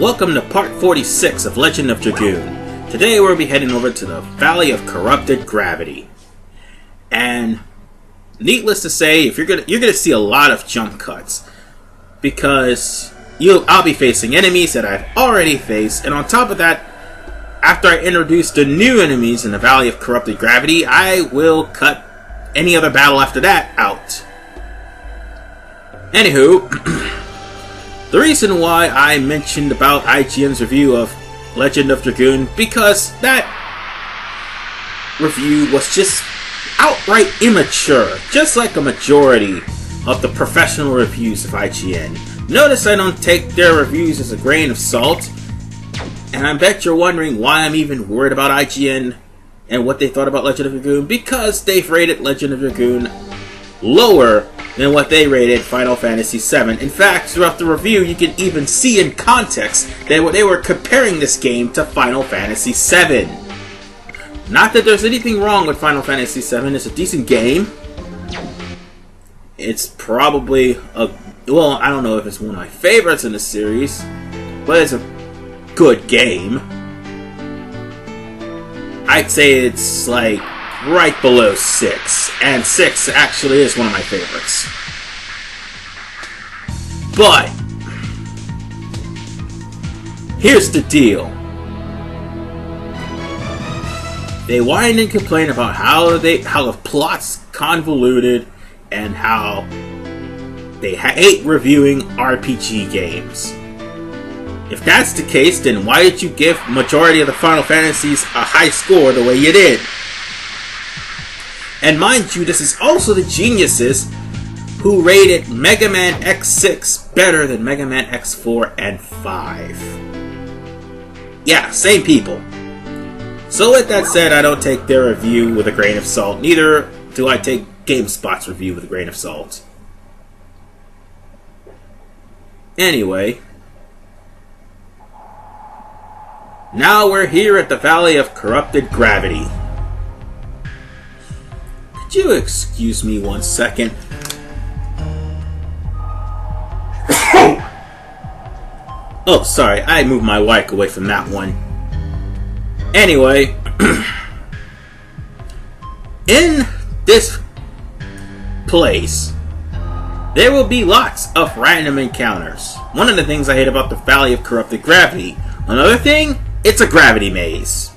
Welcome to part 46 of Legend of Dragoon. Today we'll be heading over to the Valley of Corrupted Gravity. And needless to say, you're gonna see a lot of jump cuts. Because I'll be facing enemies that I've already faced, and on top of that, after I introduce the new enemies in the Valley of Corrupted Gravity, I will cut any other battle after that out. Anywho, the reason why I mentioned about IGN's review of Legend of Dragoon, because that review was just outright immature, just like a majority of the professional reviews of IGN. Notice I don't take their reviews as a grain of salt, and I bet you're wondering why I'm even worried about IGN and what they thought about Legend of Dragoon, because they've rated Legend of Dragoon lower than what they rated Final Fantasy VII. In fact, throughout the review, you can even see in context that they were comparing this game to Final Fantasy VII. Not that there's anything wrong with Final Fantasy VII, it's a decent game. It's probably well, I don't know if it's one of my favorites in the series, but it's a good game. I'd say it's like right below 6, and 6 actually is one of my favorites. But here's the deal. They whine and complain about how the plot's convoluted and how they hate reviewing RPG games. If that's the case, then why did you give majority of the Final Fantasies a high score the way you did? And mind you, this is also the geniuses who rated Mega Man X6 better than Mega Man X4 and 5. Yeah, same people. So with that said, I don't take their review with a grain of salt. Neither do I take GameSpot's review with a grain of salt. Anyway, now we're here at the Valley of Corrupted Gravity. Could you excuse me 1 second? Oh, sorry, I moved my mic away from that one. Anyway, in this place, there will be lots of random encounters. One of the things I hate about the Valley of Corrupted Gravity. Another thing, it's a gravity maze.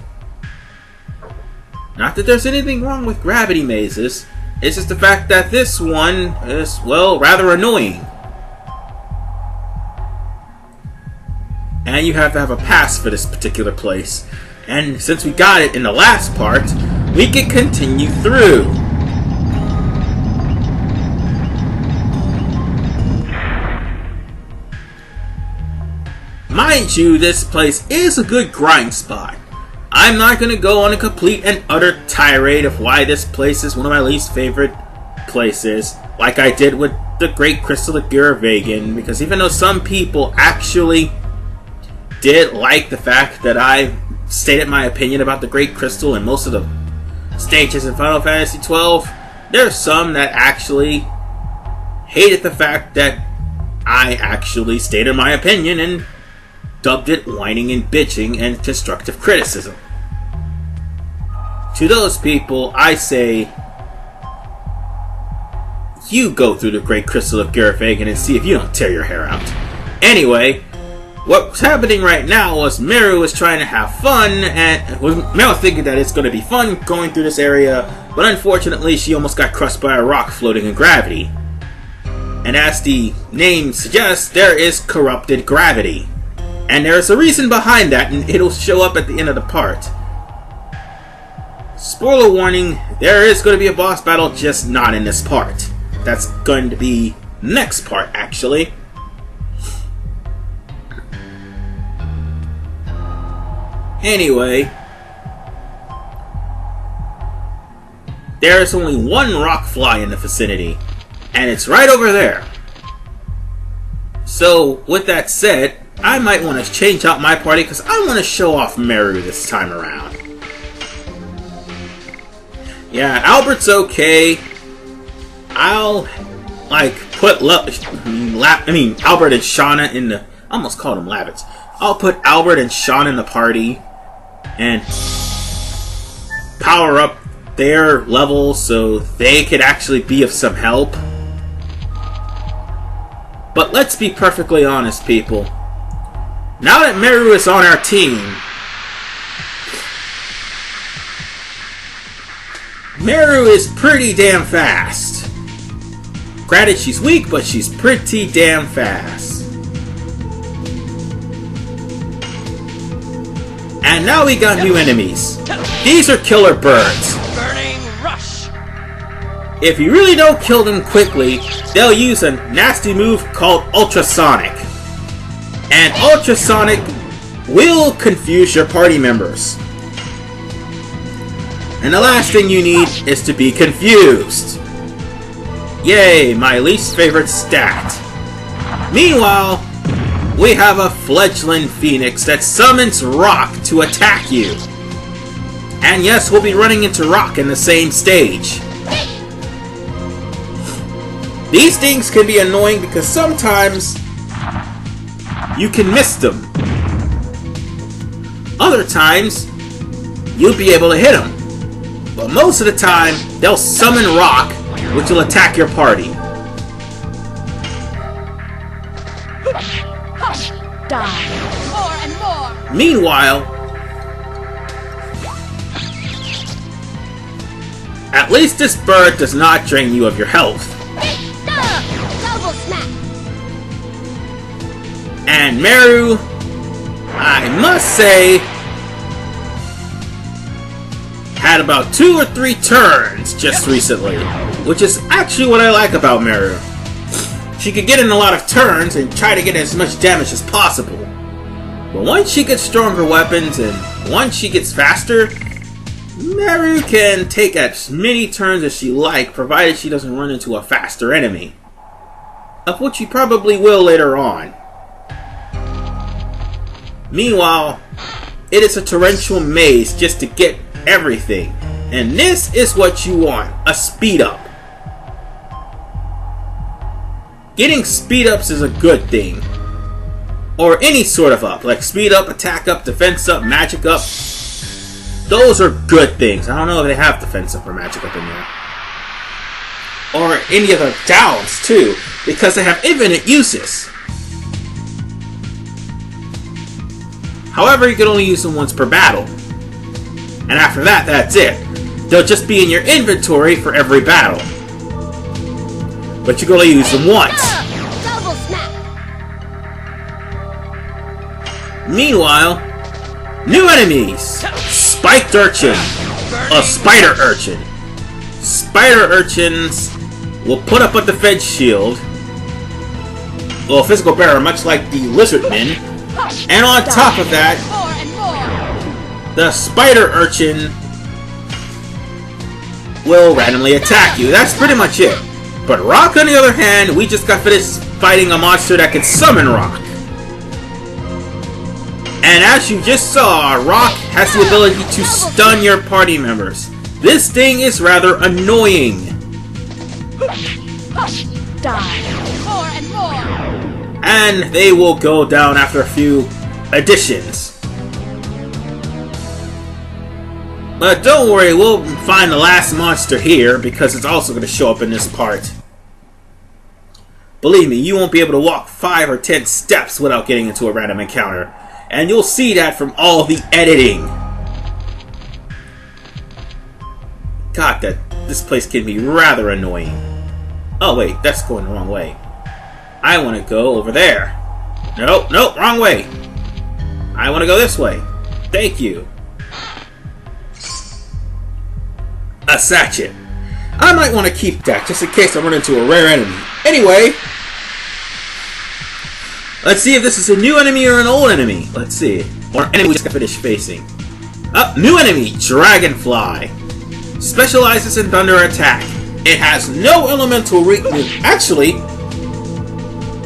Not that there's anything wrong with gravity mazes, it's just the fact that this one is, well, rather annoying. And you have to have a pass for this particular place. And since we got it in the last part, we can continue through. Mind you, this place is a good grind spot. I'm not going to go on a complete and utter tirade of why this place is one of my least favorite places, like I did with the Great Crystal of Virage, because even though some people actually did like the fact that I stated my opinion about the Great Crystal and most of the stages in Final Fantasy XII, there are some that actually hated the fact that I actually stated my opinion and dubbed it whining and bitching and constructive criticism. To those people, I say, you go through the Great Crystal of Virage and see if you don't tear your hair out. Anyway, what's happening right now was Meru was trying to have fun, and Meru thinking that it's going to be fun going through this area, but unfortunately she almost got crushed by a rock floating in gravity. And as the name suggests, there is corrupted gravity. And there's a reason behind that, and it'll show up at the end of the part. Spoiler warning, there is going to be a boss battle, just not in this part. That's going to be next part, actually. Anyway, there is only one rock fly in the vicinity, and it's right over there. So, with that said, I might want to change out my party because I want to show off Meru this time around. Yeah, Albert's okay. I'll like put Albert and Shana in the I almost called them Labbits. I'll put Albert and Shana in the party and power up their level so they could actually be of some help. But let's be perfectly honest, people. Now that Meru is on our team, Meru is pretty damn fast. Granted, she's weak, but she's pretty damn fast. And now we got new enemies. These are killer birds. Burning rush. If you really don't kill them quickly, they'll use a nasty move called ultrasonic. And ultrasonic will confuse your party members. And the last thing you need is to be confused. Yay, my least favorite stat. Meanwhile, we have a fledgling phoenix that summons Rock to attack you. And yes, we'll be running into Rock in the same stage. These things can be annoying because sometimes you can miss them. Other times, you'll be able to hit them. But most of the time, they'll summon Rock, which will attack your party. Die. More and more. Meanwhile, at least this bird does not drain you of your health. Double smack. And Meru, I must say, had about 2 or 3 turns just recently, which is actually what I like about Meru. She could get in a lot of turns and try to get as much damage as possible. But once she gets stronger weapons and once she gets faster, Meru can take as many turns as she likes, provided she doesn't run into a faster enemy. Of which she probably will later on. Meanwhile, it is a torrential maze just to get everything. And this is what you want, a speed up. Getting speed ups is a good thing. Or any sort of up, like speed up, attack up, defense up, magic up. Those are good things. I don't know if they have defense up or magic up in there. Or any other downs too, because they have infinite uses. However, you can only use them once per battle. And after that, that's it. They'll just be in your inventory for every battle. But you can only use them once. Double smack. Meanwhile, new enemies! Spiked Urchin. A Spider Urchin. Spider Urchins will put up a defense shield. Well, physical barrier, much like the Lizardmen. And on top of that, the Spider Urchin will randomly attack you. That's pretty much it. But Rock, on the other hand, we just got finished fighting a monster that can summon Rock. And as you just saw, Rock has the ability to stun your party members. This thing is rather annoying. Die. More and more. And they will go down after a few additions. But don't worry, we'll find the last monster here because it's also going to show up in this part. Believe me, you won't be able to walk 5 or 10 steps without getting into a random encounter. And you'll see that from all the editing. God, this place can be rather annoying. Oh wait, that's going the wrong way. I want to go over there. Nope, nope, wrong way. I want to go this way. Thank you. A sachet. I might want to keep that just in case I run into a rare enemy. Anyway, let's see if this is a new enemy or an old enemy. Let's see. Or an enemy we just got finished facing. New enemy, Dragonfly. Specializes in thunder attack. It has no elemental weakness. Actually,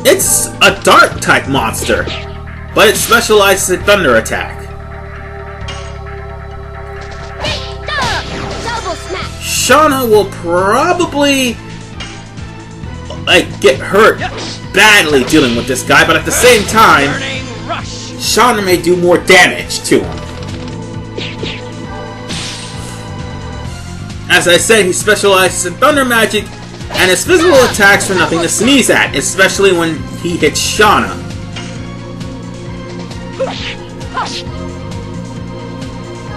it's a dark type monster, but it specializes in thunder attack. Shana will probably get hurt badly dealing with this guy, but at the same time, Shana may do more damage to him. As I said, he specializes in thunder magic, and his physical attacks are nothing to sneeze at, especially when he hits Shana.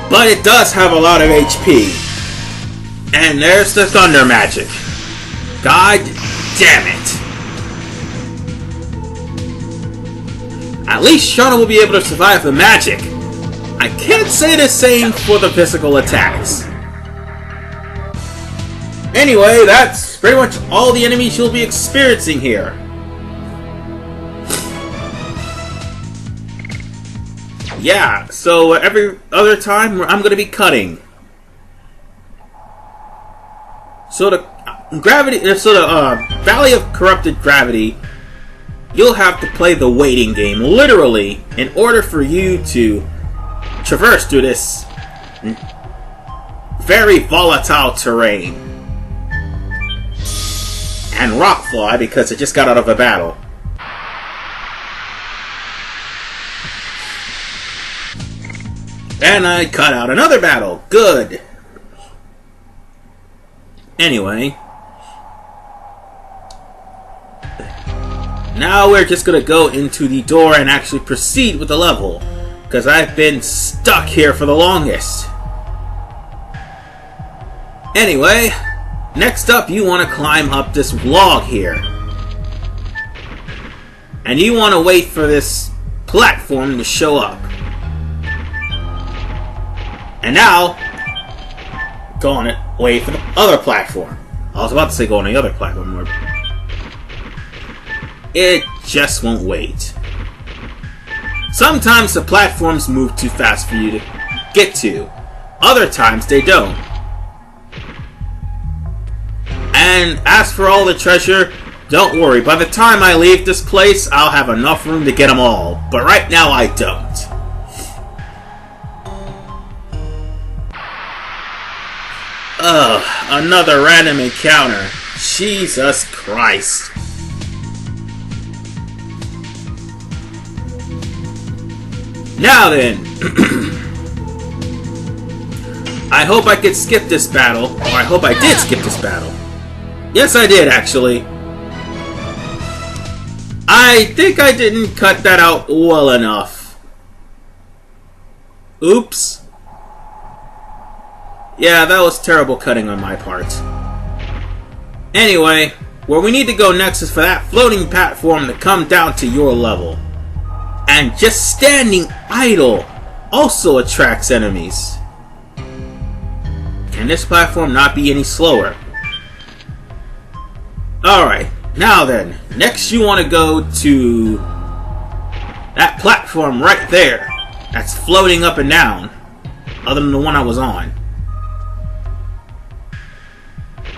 But it does have a lot of HP. And there's the thunder magic. God damn it. At least Shana will be able to survive the magic. I can't say the same for the physical attacks. Anyway, that's pretty much all the enemies you'll be experiencing here. Yeah, so every other time I'm going to be cutting. So the Valley of Corrupted Gravity, you'll have to play the waiting game, literally, in order for you to traverse through this very volatile terrain. And Rockfly, because it just got out of a battle. And I cut out another battle. Good. Anyway. Now we're just gonna go into the door and actually proceed with the level. Because I've been stuck here for the longest. Anyway. Next up, you want to climb up this log here. And you want to wait for this platform to show up. And now, go on it, wait for the other platform. I was about to say go on the other platform. It just won't wait. Sometimes the platforms move too fast for you to get to. Other times they don't. And as for all the treasure, don't worry. By the time I leave this place, I'll have enough room to get them all. But right now, I don't. Ugh, another random encounter. Jesus Christ. Now then. I hope I could skip this battle. Or I hope I did skip this battle. Yes, I did, actually. I think I didn't cut that out well enough. Oops. Yeah, that was terrible cutting on my part. Anyway, where we need to go next is for that floating platform to come down to your level. And just standing idle also attracts enemies. Can this platform not be any slower? Alright, now then, next you want to go to that platform right there that's floating up and down, other than the one I was on.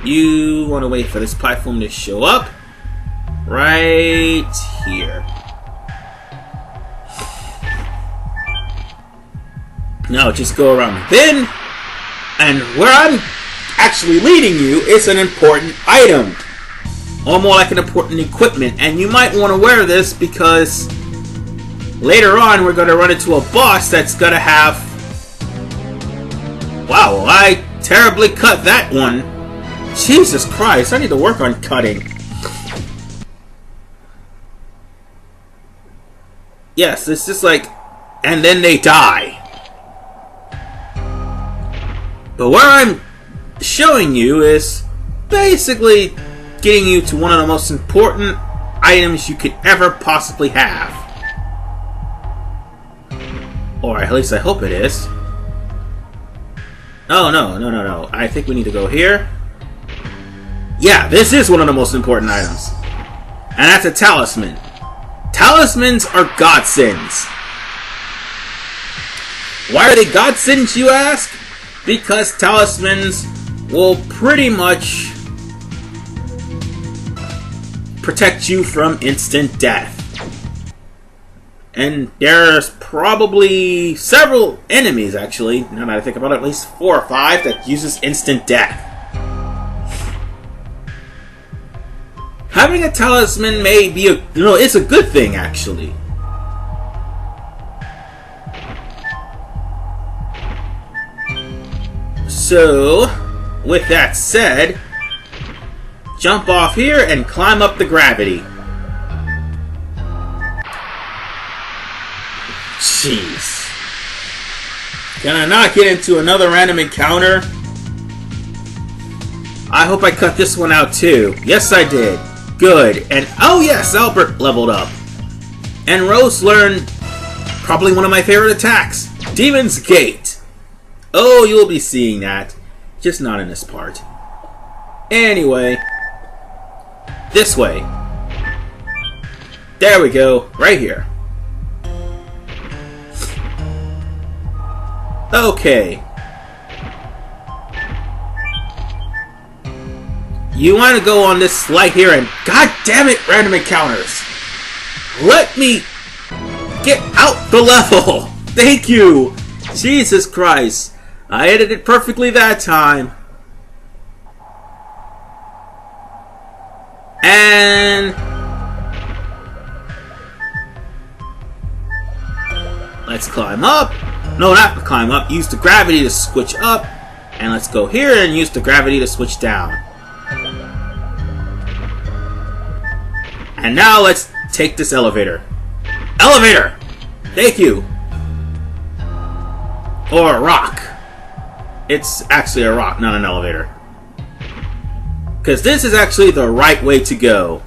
You want to wait for this platform to show up right here. Now just go around the bin, and where I'm actually leading you is an important item. Or more like an important equipment, and you might want to wear this because later on we're going to run into a boss that's going to have... Wow, I terribly cut that one. Jesus Christ, I need to work on cutting. Yes, it's just like... And then they die. But where I'm showing you is basically getting you to one of the most important items you could ever possibly have. Or at least I hope it is. Oh, no. I think we need to go here. Yeah, this is one of the most important items. And that's a talisman. Talismans are godsends. Why are they godsends, you ask? Because talismans will pretty much protect you from instant death. And there's probably several enemies, actually, now that I think about it, at least 4 or 5 that uses instant death. Having a talisman may be it's a good thing actually. So, with that said, jump off here and climb up the gravity. Jeez. Can I not get into another random encounter? I hope I cut this one out too. Yes, I did. Good. And oh yes, Albert leveled up. And Rose learned probably one of my favorite attacks, Demon's Gate. Oh, you'll be seeing that. Just not in this part. Anyway. This way. There we go. Right here. Okay. You want to go on this light here and... God damn it, random encounters! Let me get out the level! Thank you! Jesus Christ. I edited it perfectly that time. And... let's climb up. No, not climb up. Use the gravity to switch up. And let's go here and use the gravity to switch down. And now let's take this elevator. Elevator! Thank you! Or a rock. It's actually a rock, not an elevator. Because this is actually the right way to go.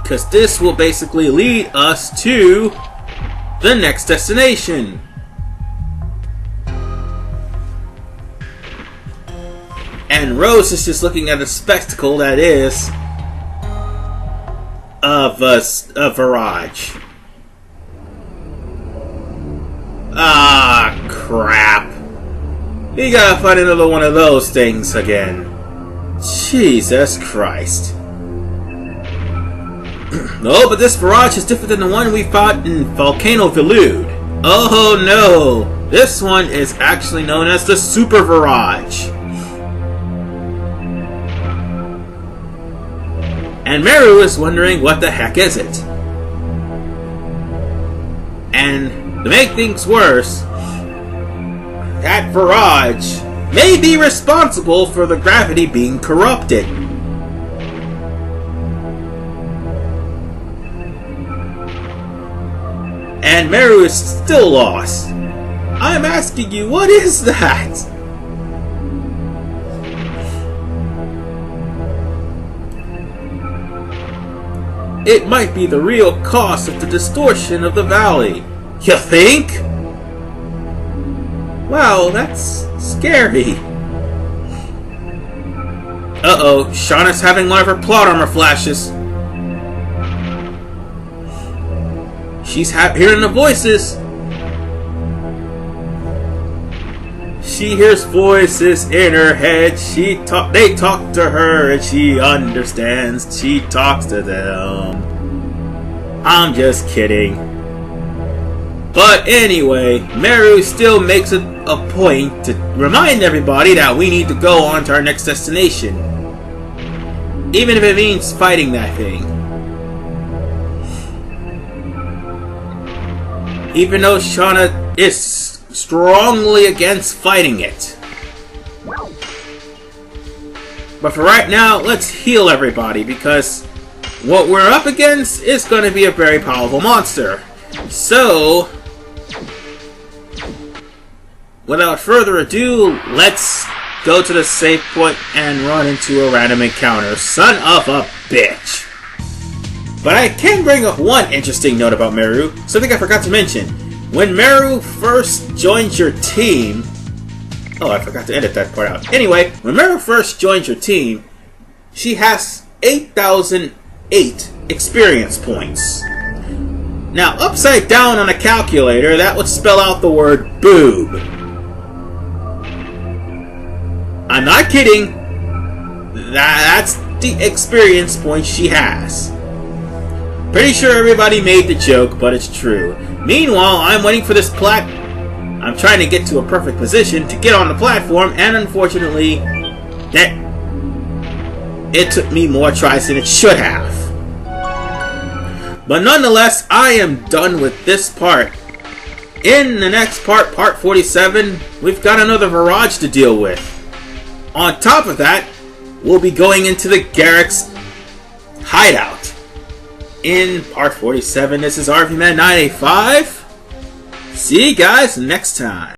Because this will basically lead us to the next destination. And Rose is just looking at the spectacle that is of a Virage. Ah, crap. We gotta find another one of those things again. Jesus Christ. No, but this Virage is different than the one we fought in Volcano Velude. Oh no! This one is actually known as the Super Virage. And Meru is wondering what the heck is it. And to make things worse, that Virage may be responsible for the gravity being corrupted. And Meru is still lost. I'm asking you, what is that? It might be the real cause of the distortion of the valley. You think? Wow, that's scary. Uh-oh, Shana's having one of her plot armor flashes. She's hearing the voices. She hears voices in her head. They talk to her and she understands. She talks to them. I'm just kidding. But anyway, Meru still makes it a point to remind everybody that we need to go on to our next destination. Even if it means fighting that thing. Even though Shana is strongly against fighting it. But for right now, let's heal everybody, because what we're up against is going to be a very powerful monster. So, without further ado, let's go to the safe point and run into a random encounter. Son of a bitch. But I can bring up one interesting note about Meru, something I forgot to mention. When Meru first joins your team... Oh, I forgot to edit that part out. Anyway, when Meru first joins your team, she has 8,008 experience points. Now, upside down on a calculator, that would spell out the word boob. I'm not kidding. That's the experience points she has. Pretty sure everybody made the joke, but it's true. Meanwhile, I'm waiting for this I'm trying to get to a perfect position to get on the platform, and unfortunately, it took me more tries than it should have. But nonetheless, I am done with this part. In the next part, part 47, we've got another Virage to deal with. On top of that, we'll be going into the Gimmicks hideout. In part 47, this is RVMan985. See you guys next time.